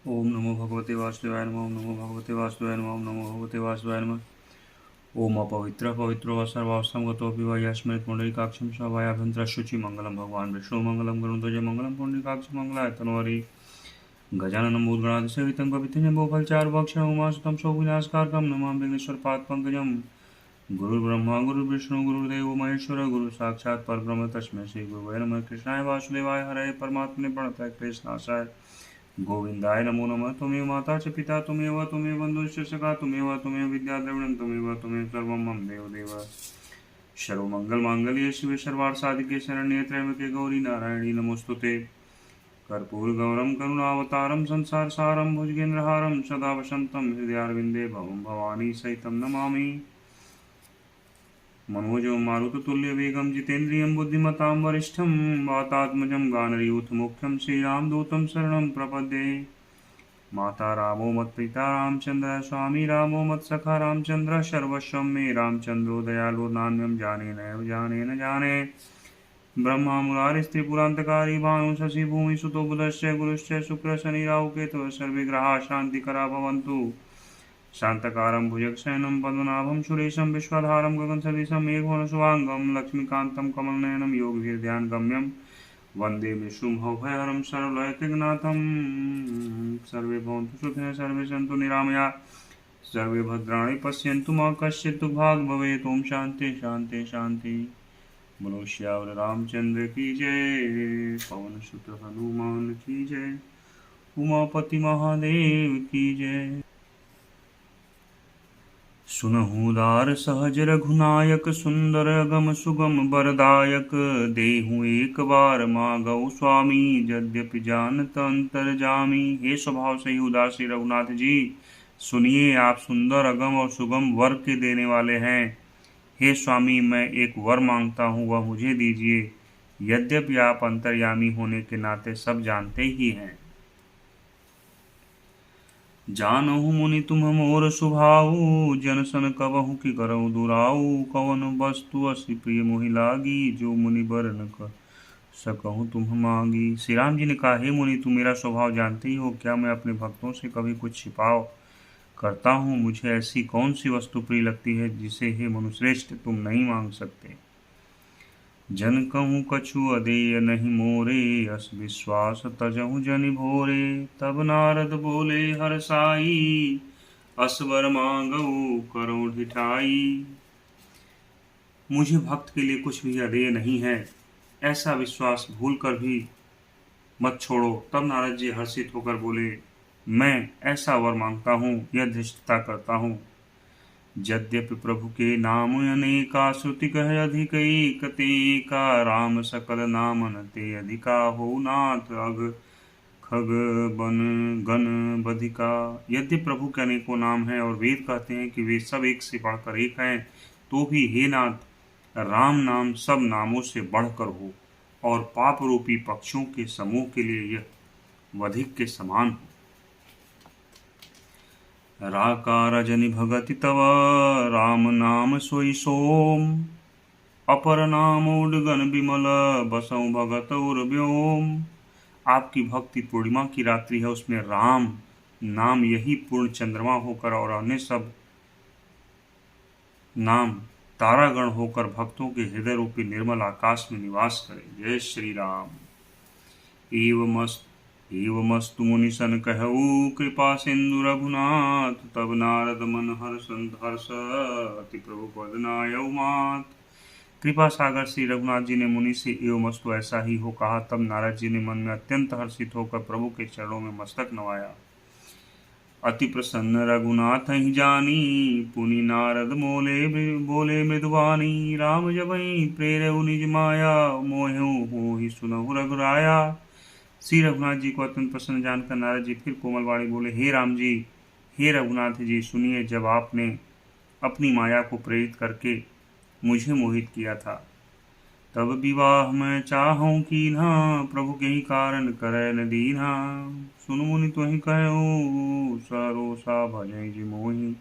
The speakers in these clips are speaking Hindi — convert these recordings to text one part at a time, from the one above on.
ओम नमो भगवते वासुदेवाय नमः। ओम नमो भगवते वासुदेवाय नमः। ओम नमो भगवते वासुदेवाय नमः। ओम अपवित्र पवित्रो व सर्वावस्थं गतोऽपि वा यस्मत् पुण्डरीकाक्षं शोभायाभ्यन्तरः शुचि मंगलम भगवान् विष्णु मंगलम गरुड़ध्वज मंगलम पुण्डरीकाक्ष मंगलाय तनोहरि गजाननं भूतगणाधिसेवितं कपितजम्बोफलचारुभक्षणं उमासुतं शोकविनाशकारकं नमामि विघ्नेश्वरपादपङ्कजं। गुरुर्ब्रह्मा गुरुर्विष्णु गुरुर्देवो महेश्वर गुरु साक्षात् परब्रह्म तस्मै श्री गुरुवे नमः। कृष्णाय वासुदेवाय हरे परमात्मने प्रणतः क्लेशनाशाय गोविंदाय नमो नमः। त्वमेव माता च पिता त्वमेव बन्धुश्च सखा त्वमेव विद्या द्रविणं त्वमेव सर्वं मम देवदेव। सर्वमङ्गलमाङ्गल्ये शिवे सर्वार्थसाधिके शरण्ये त्र्यम्बके गौरी नारायणी नमोऽस्तुते। कर्पूरगौरं करुणावतारं संसारसारं भुजगेन्द्रहारं सदा वसन्तं हृदयारविन्दे भवं भवानी सहितं नमामि। मनोजं मारुततुल्यवेगं जितेन्द्रियं बुद्धिमतां वरिष्ठं वातात्मजं गानरयूथमुख्यं श्रीरामदूतं शरणं प्रपद्ये। माता रामो मत्पिता रामचन्द्र स्वामी रामो मत्सखा रामचन्द्र सर्वस्वं मे रामचन्द्रो दयालु नान्यं जाने नैव जाने न जाने। ब्रह्मा मुरारिस्त्रिपुरान्तकारी भानु शशि भूमिसुतो बुधश्च गुरुश्च शुक्रः शनि राहु केतुः सर्वे ग्रहाः शान्तिकरा भवन्तु। शान्तकारं भुजगशयनं पद्मनाभं सुरेशं विश्वाधारं गगनसदृशं मेघवर्णशुभाङ्गं लक्ष्मीकान्तं कमलनयनं योगविद्यानगम्यं वन्दे विष्णुभवभयहरं सर्वलोकैकनाथं। सर्वे भवन्तु सुखिनः सर्वे सन्तु निरामया सर्वे भद्राणि पश्यन्तु मा कश्चित् दुर्भाग् भवेत्। ओम शांति शांति शांति। बोलो श्याम रामचंद्र की जय। पवन सुत हनुमान की जय। उमापति महादेव की जय। सुनहु उदार सहज रघुनायक सुंदर अगम सुगम बरदायक देहु एक बार मांगऊ स्वामी यद्यपि जानत अंतर जामी। हे स्वभाव से ही उदार श्री रघुनाथ जी सुनिए, आप सुंदर अगम और सुगम वर के देने वाले हैं। हे स्वामी, मैं एक वर मांगता हूँ, वह मुझे दीजिए। यद्यपि आप अंतर्यामी होने के नाते सब जानते ही हैं। जानहु मुनि तुम मोर सुभाऊ जन सन कबहु की करऊ दुराऊ। कवन वस्तु अति प्रिय मोहि लागी जो मुनि बर न कर सकहु तुम मांगी। श्री राम जी ने कहा, हे मुनि, तुम मेरा स्वभाव जानते ही हो। क्या मैं अपने भक्तों से कभी कुछ छिपाव करता हूँ? मुझे ऐसी कौन सी वस्तु प्रिय लगती है जिसे हे मनुश्रेष्ठ तुम नहीं मांग सकते। जन कहूँ कछु अदेय नहीं मोरे अस विश्वास तजहु जनि भोरे। तब नारद बोले हरसाई असवर मांगऊ करो ढिठाई। मुझे भक्त के लिए कुछ भी अदेय नहीं है, ऐसा विश्वास भूल कर भी मत छोड़ो। तब नारद जी हर्षित होकर बोले, मैं ऐसा वर मांगता हूँ, यह धृष्टता करता हूँ। यद्यपि प्रभु के नाम अनेका श्रुति कह अधिक एक तेका। राम सकल नामन ते अधिका हो नाथ अग खग बन गण बधिका। यद्यपि प्रभु के अनेकों नाम हैं और वेद कहते हैं कि वे सब एक से बढ़कर एक हैं, तो भी हे नाथ राम नाम सब नामों से बढ़कर हो और पाप रूपी पक्षियों के समूह के लिए यह वधिक के समान हो। राकार जनि भगति तव राम नाम सोई सोम। अपर नाम उडगन बिमल बसौ भगत उर व्योम। आपकी भक्ति पूर्णिमा की रात्रि है, उसमें राम नाम यही पूर्ण चंद्रमा होकर और अन्य सब नाम तारागण होकर भक्तों के हृदय रूपी निर्मल आकाश में निवास करे। जय श्री राम। एवमस्तु मुनि सन कहऊ कृपा सिंधु रघुनाथ। तब नारद मन हर्ष अति प्रभु पद नायऊ मात। कृपा सागर श्री रघुनाथ जी ने मुनि से एवमस्तु ऐसा ही हो कहा। तब नारद जी ने मन में अत्यंत हर्षित होकर प्रभु के चरणों में मस्तक नवाया। अति प्रसन्न रघुनाथ ही जानी पुनि नारद बोले मृदुवानी। राम जबहि प्रेरऊ निज माया मोहु होहि सुनहु रघुराया। श्री रघुनाथ जी को अत्यंत प्रसन्न जानकर नारद जी फिर कोमल वाणी बोले, हे राम जी, हे रघुनाथ जी, सुनिए, जब आपने अपनी माया को प्रेरित करके मुझे मोहित किया था, तब विवाह मैं चाहूँ कीन्हा। प्रभु के ही कारण करे न दीन्हा। सुनु मुनि तुहि कहो सरोसा भजै जी मोहि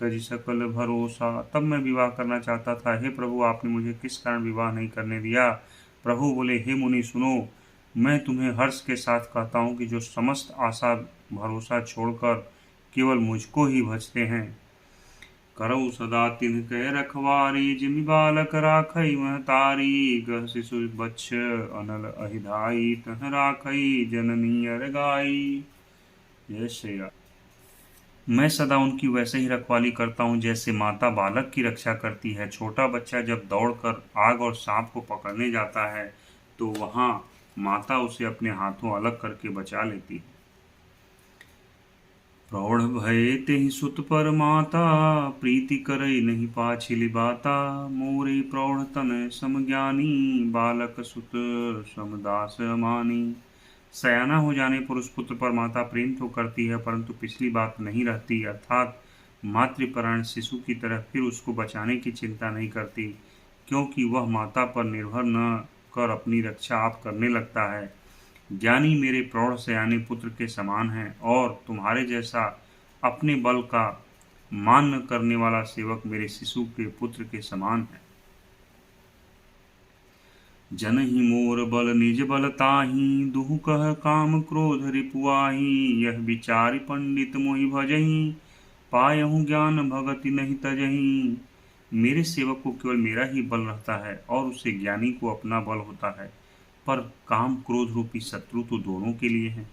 तज सकल भरोसा। तब मैं विवाह करना चाहता था, हे प्रभु, आपने मुझे किस कारण विवाह नहीं करने दिया? प्रभु बोले, हे मुनि सुनो, मैं तुम्हें हर्ष के साथ कहता हूँ कि जो समस्त आशा भरोसा छोड़कर केवल मुझको ही भजते हैं। करऊ सदा तिन्ह कह रखवारी, जिमि बालक राखई महतारी। गह शिशु बच्छ अनल अहिधाई, तह राखई जननी अरगाई। जय श्री राम। मैं सदा उनकी वैसे ही रखवाली करता हूँ जैसे माता बालक की रक्षा करती है। छोटा बच्चा जब दौड़कर आग और सांप को पकड़ने जाता है तो वहाँ माता उसे अपने हाथों अलग करके बचा लेती है। प्रौढ़ भये तेहि सुत पर माता, प्रीति करई नहीं पाछिली बाता। मोरे प्रौढ़ तन समज्ञानी, बालक सुत समदास अमानी। सयाना हो जाने पर उस पुत्र पर माता प्रेम तो करती है परंतु पिछली बात नहीं रहती, अर्थात मातृपरायण शिशु की तरह फिर उसको बचाने की चिंता नहीं करती, क्योंकि वह माता पर निर्भर न कर अपनी रक्षा आप करने लगता है। ज्ञानी मेरे प्रौढ़ सयाने पुत्र के समान हैं और तुम्हारे जैसा अपने बल का मान न करने वाला सेवक मेरे शिशु के पुत्र के समान है। जनहि मोर बल निज बल ताहि, दुहु कह काम क्रोध रिपुआहि। यह विचारि पंडित मोहि भजहि, पायहु ज्ञान भगति नहीं तजहि। मेरे सेवक को केवल मेरा ही बल रहता है और उसे ज्ञानी को अपना बल होता है, पर काम क्रोध रूपी शत्रु तो दोनों के लिए हैं।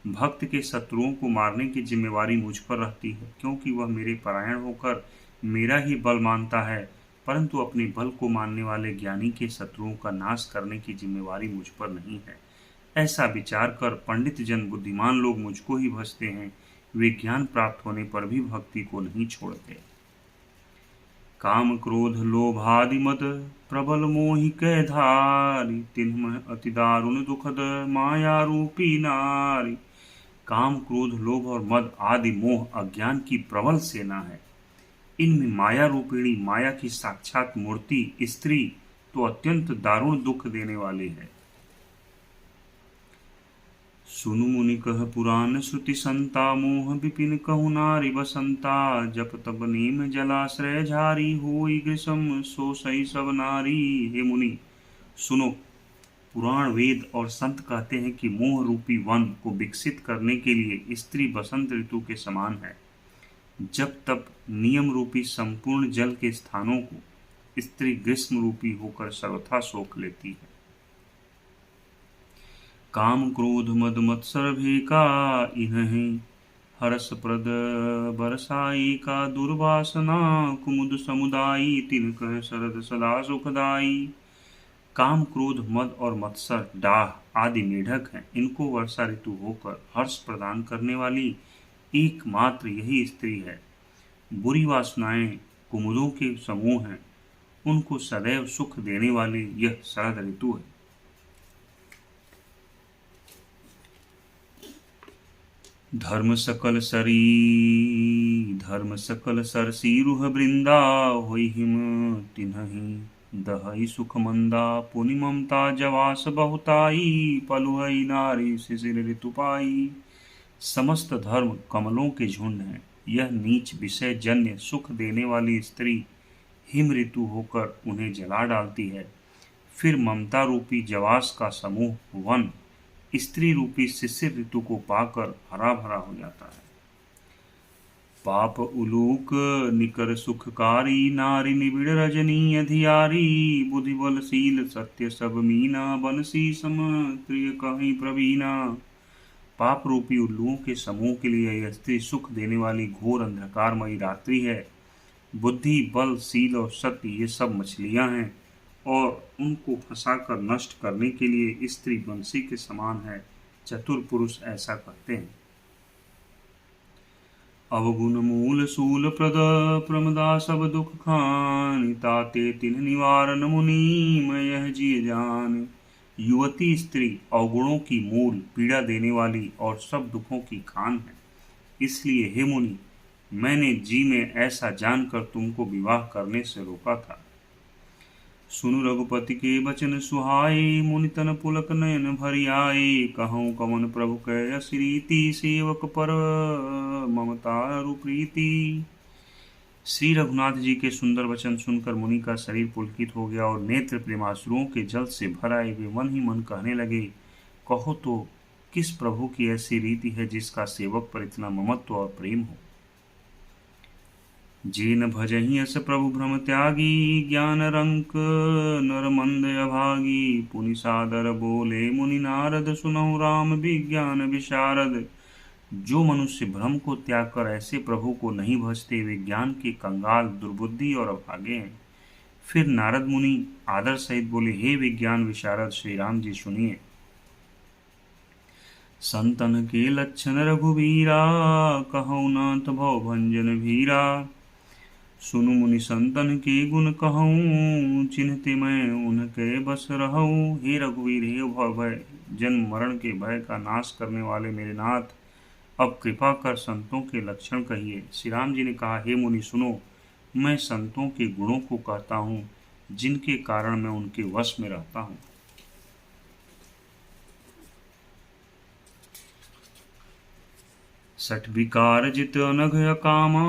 भक्त के शत्रुओं को मारने की जिम्मेवारी मुझ पर रहती है, क्योंकि वह मेरे परायण होकर मेरा ही बल मानता है, परंतु अपने बल को मानने वाले ज्ञानी के शत्रुओं का नाश करने की जिम्मेवारी मुझ पर नहीं है। ऐसा विचार कर पंडित जन बुद्धिमान लोग मुझको ही भजते हैं। वे ज्ञान प्राप्त होने पर भी भक्ति को नहीं छोड़ते। काम क्रोध लोभादि मद, प्रबल मोहि कै धारी। तिन्ह अति दारुण दुखद, माया रूपी नारी। काम क्रोध लोभ और मद आदि मोह अज्ञान की प्रबल सेना है। इनमें माया रूपिणी माया की साक्षात मूर्ति स्त्री तो अत्यंत दारुण दुख देने वाली है। सुनु मुनि कह पुराण श्रुति संता, मोह विपिन कहु नारी बसंता। जप तप नीम जलाश्रय झारी, होई ग्रीष्म सो सही सब नारी। हे मुनि सुनो, पुराण वेद और संत कहते हैं कि मोह रूपी वन को विकसित करने के लिए स्त्री बसंत ऋतु के समान है। जब तब नियम रूपी संपूर्ण जल के स्थानों को स्त्री ग्रीष्म रूपी होकर सर्वथा सोख लेती है। काम क्रोध मद मत्सर भेका, इन्हें हर्ष प्रद बरसाई का। दुर्वासना कुमुद समुदायी, तिन कह शरद सदा सुखदाई। काम क्रोध मद और मत्सर डाह आदि मेढक हैं। इनको वर्षा ऋतु होकर हर्ष प्रदान करने वाली एकमात्र यही स्त्री है। बुरी वासनाएं कुमुदों के समूह हैं, उनको सदैव सुख देने वाली यह शरद ऋतु है। धर्म सकल सरसी रुह वृंदा, होई हिम तिन्हि दहई सुख मंदा। पुनि ममता जवास बहुताई, पलुहई नारी शिशिर ऋतु पाई। समस्त धर्म कमलों के झुंड हैं। यह नीच विषय जन्य सुख देने वाली स्त्री हिम ऋतु होकर उन्हें जला डालती है। फिर ममता रूपी जवास का समूह वन स्त्री रूपी शिशिर ऋतु को पाकर हरा भरा हो जाता है। पाप उलूक निकर सुखकारी, नारी निबिड़ रजनी अधियारी। बुद्धि बलशील सत्य सब मीना, बनसी सम प्रिय कहीं प्रवीणा। पाप रूपी उल्लुओं के समूह के लिए यह स्त्री सुख देने वाली घोर अंधकारमयी रात्रि है। बुद्धि बल शील और सत्य ये सब मछलियां हैं और उनको फंसाकर नष्ट करने के लिए स्त्री बंसी के समान है। चतुर पुरुष ऐसा कहते हैं। अवगुण मूल सूल प्रद, प्रमदा सब दुख खान। ताते तिन्ह निवारण मुनि, मैं यह जिय जान। युवती स्त्री अवगुणों की मूल पीड़ा देने वाली और सब दुखों की खान है। इसलिए हे मुनि, मैंने जी में ऐसा जानकर तुमको विवाह करने से रोका था। सुनु रघुपति के बचन सुहाए, मुनि तन पुलक नयन भरि आए। कहूँ कवन प्रभु कह असिरीति, सेवक पर ममता रुप्रीति। श्री रघुनाथ जी के सुंदर वचन सुनकर मुनि का शरीर पुलकित हो गया और नेत्र प्रेमाश्रुओं के जल से भर आए। वे मन ही मन कहने लगे, कहो तो किस प्रभु की ऐसी रीति है जिसका सेवक पर इतना ममत्व और प्रेम हो। जीन भजहि अस प्रभु भ्रम त्यागी, ज्ञान रंक नर मंद अभागी। पुनि सादर बोले मुनि नारद, सुनहु राम विज्ञान विशारद। जो मनुष्य भ्रम को त्याग कर ऐसे प्रभु को नहीं भजते, वे ज्ञान के कंगाल, दुर्बुद्धि और अभागे हैं। फिर नारद मुनि आदर सहित बोले, हे विज्ञान विशारद श्री राम जी सुनिए। संतन के लक्षण रघुवीरा, कहौ नाथ भव भंजन भीरा। सुनु मुनि संतन के गुण कहूँ, चिन्हते मैं उनके बस रहूँ। हे रघुवीर, हे भव भय जन्म मरण के भय का नाश करने वाले मेरे नाथ, अब कृपा कर संतों के लक्षण कहिए। श्री राम जी ने कहा, हे मुनि सुनो, मैं संतों के गुणों को कहता हूँ, जिनके कारण मैं उनके वश में रहता हूँ। सठ विकार जित अनघ अकामा,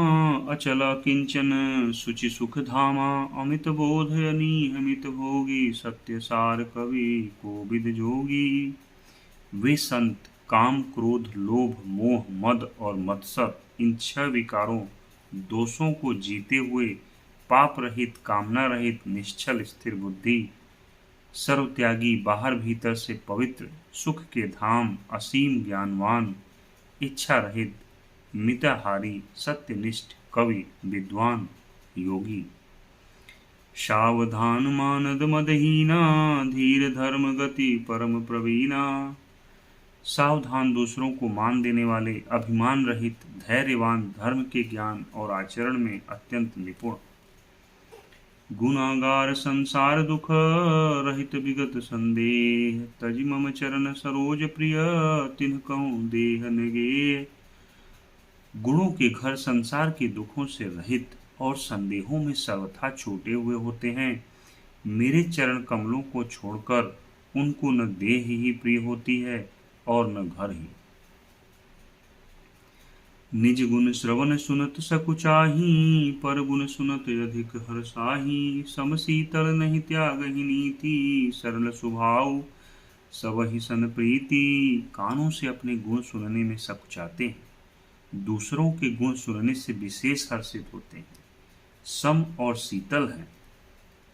अचल किंचन सुचि सुख धामा। अमित बोध अनियमित भोगी, सत्य सार कवि कोविद जोगी। वे संत काम, क्रोध, लोभ, मोह, मद और मत्सर, इन 6 विकारों दोषों को जीते हुए पाप रहित, कामना रहित, निश्चल स्थिर बुद्धि, सर्वत्यागी, बाहर भीतर से पवित्र, सुख के धाम, असीम ज्ञानवान, इच्छा रहित, मिताहारी, सत्यनिष्ठ, कवि, विद्वान, योगी। सावधान मानद मदहीना, धीर धर्म गति परम प्रवीणा। सावधान, दूसरों को मान देने वाले, अभिमान रहित, धैर्यवान, धर्म के ज्ञान और आचरण में अत्यंत निपुण। गुणागार संसार दुख रहित विगत संदेह, तजि मम चरण सरोज प्रिय, तिन्ह कहूँ देह नगे। गुणों के घर संसार के दुखों से रहित और संदेहों में सर्वथा छूटे हुए होते हैं। मेरे चरण कमलों को छोड़कर उनको न देह ही प्रिय होती है और न घर ही। निज गुण श्रवण सुनत सकुचाही, पर गुण सुनत अधिक हर्षाही। सम शीतल नहीं त्यागहि नीति, सरल स्वभाव सबहि सन प्रीति। कानों से अपने गुण सुनने में सकुचाते हैं, दूसरों के गुण सुनने से विशेष हर्षित होते हैं। सम और शीतल हैं,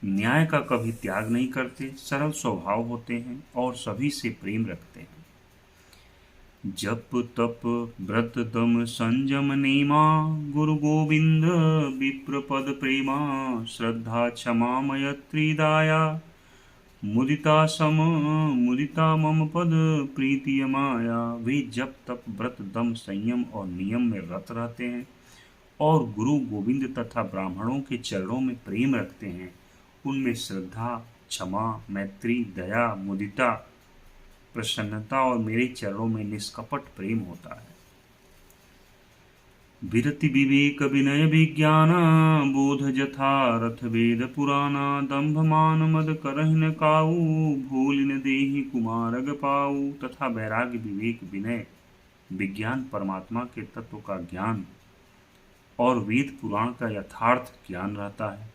न्याय का कभी त्याग नहीं करते, सरल स्वभाव होते हैं और सभी से प्रेम रखते हैं। जप तप व्रत दम संयम नेमा, गुरु गोविंद विप्र पद प्रेमा। श्रद्धा क्षमा मैत्री दाया, मुदिता सम मुदिता मम पद प्रीति माया। वे जप तप व्रत दम संयम और नियम में रत रहते हैं और गुरु गोविंद तथा ब्राह्मणों के चरणों में प्रेम रखते हैं। उनमें श्रद्धा, क्षमा, मैत्री, दया, मुदिता, प्रसन्नता और मेरे चरणों में निष्कपट प्रेम होता है। विरति विवेक विनय विज्ञान, बोध जथा रथ वेद पुराना। दंभ मान मद करहि न काऊ, भूल न देहि कुमारग पाऊ। तथा वैराग्य, विवेक, विनय, विज्ञान, परमात्मा के तत्व का ज्ञान और वेद पुराण का यथार्थ ज्ञान रहता है।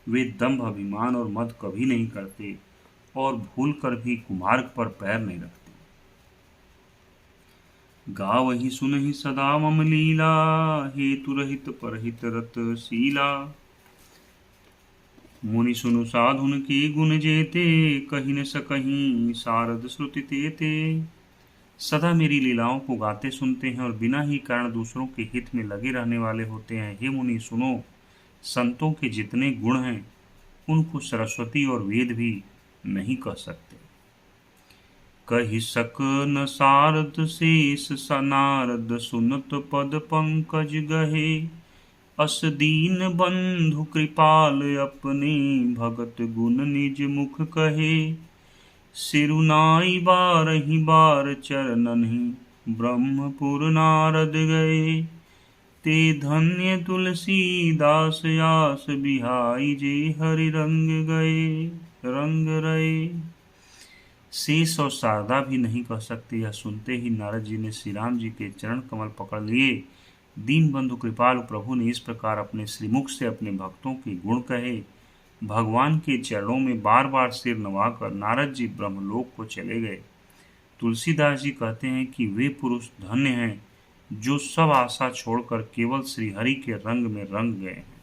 वे दंभ, अभिमान और मद कभी नहीं करते और भूल कर भी कुमार्ग पर पैर नहीं रखते। गावहि सुनहि सदा मम लीला, हेतु रहित परहित रत शीला। मुनि सुनु साधुन के गुण जेते, कहि न सकहि सारद श्रुति तेते। सदा मेरी लीलाओं को गाते सुनते हैं और बिना ही कारण दूसरों के हित में लगे रहने वाले होते हैं। हे मुनि सुनो, संतों के जितने गुण हैं उनको सरस्वती और वेद भी नहीं कह सकते। कहि सक न सारद शेष नारद, सुनत पद पंकज गहे। अस दीन बंधु कृपाल, अपने भगत गुण निज मुख कहे। सिरुनाई बारहि बार चरणहि, ब्रह्मपुर नारद गए। ते धन्य तुलसीदास आस, बिहाई जे हरि रंग गए रंग रहे। शेष और शारदा भी नहीं कह सकते। यह सुनते ही नारद जी ने श्री राम जी के चरण कमल पकड़ लिए। दीन बंधु कृपालु प्रभु ने इस प्रकार अपने श्रीमुख से अपने भक्तों के गुण कहे। भगवान के चरणों में बार बार सिर नवाकर नारद जी ब्रह्मलोक को चले गए। तुलसीदास जी कहते हैं कि वे पुरुष धन्य हैं जो सब आशा छोड़कर केवल श्रीहरि के रंग में रंग गए हैं।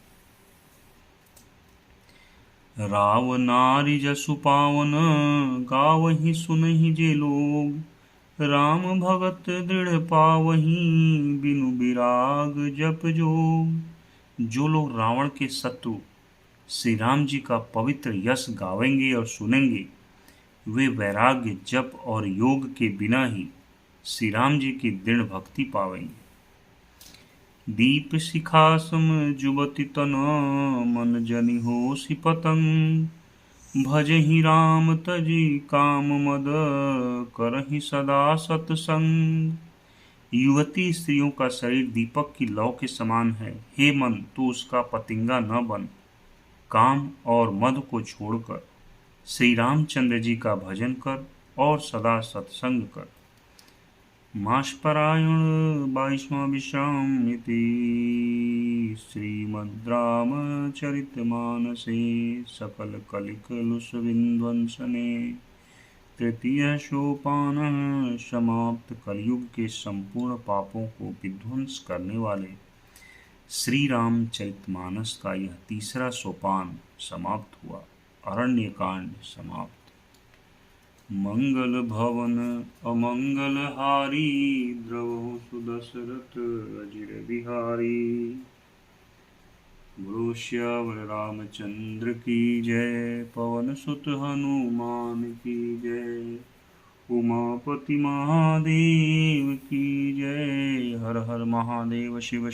राव नारी जसु पावन गावहि सुनहि जे लोग, राम भगत दृढ़ पावहि बिनु विराग जप जोग। जो लोग रावण के शत्रु श्री राम जी का पवित्र यश गावेंगे और सुनेंगे, वे वैराग्य जप और योग के बिना ही श्री राम जी की दृढ़ भक्ति पावेंगे। दीप शिखा सम जुबति तन मन जनि होसि पतंग, भजहि राम तजि काम मद करहि सदा सत्संग। युवती स्त्रियों का शरीर दीपक की लौ के समान है। हे मन, तू उसका पतिंगा न बन। काम और मद को छोड़कर श्री रामचंद्र जी का भजन कर और सदा सत्संग कर। मासपरायण 22वां विश्राम इति श्रीमद् रामचरितमानसे सकल कलिकलुष विध्वंसने तृतीय सोपान समाप्त। कलयुग के संपूर्ण पापों को विध्वंस करने वाले श्री रामचरितमानस का यह तीसरा सोपान समाप्त हुआ। अरण्यकांड समाप्त। मंगल भवन अमंगल हारी, द्रवहु सुदशरथ अजिर बिहारी। बोलो श्यावर रामचंद्र की जय, पवन सुत हनुमान की जय, उमापति महादेव की जय। हर हर महादेव। शिव